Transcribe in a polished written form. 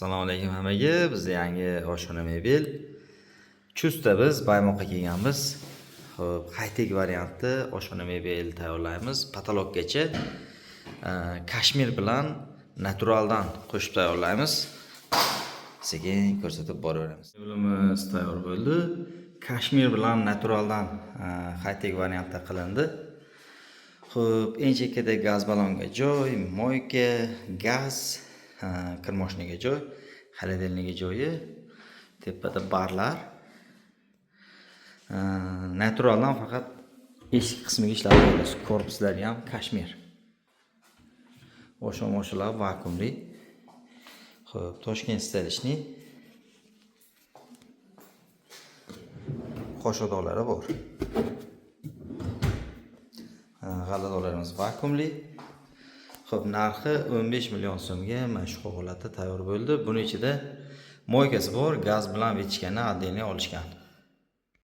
Assalomu alaykum hammaga. Biz yangi oshxona mebel Chustda biz baymoqqa kelganmiz. Xo'p, high-tech variantda oshxona mebel tayyorlaymiz. Patologgacha kashmir bilan naturaldan qo'shib tayyorlaymiz. Sekin ko'rsatib boraveramiz. Mebelimiz tayyor bo'ldi. Kashmir bilan naturaldan high-tech variantda qilindi. Xo'p, eng chekkada gaz ballonga joy, moyka, gaz, kirmoshniga joy, xolodilniga joyi, tepada barlar. Naturaldan faqat eshik qismiga ishlatiladi. Korpuslari ham kashmir. O'sha vakuumli. Xo'p, Toshkent stilishni qo'shiqdolari bor. G'alladolarimiz vakuumli. Xo'p, narxi 15 million so'mga mana shu holatda tayyor bo'ldi. Buning ichida moykasi bor, gaz bilan vechkani отдельно olishgan.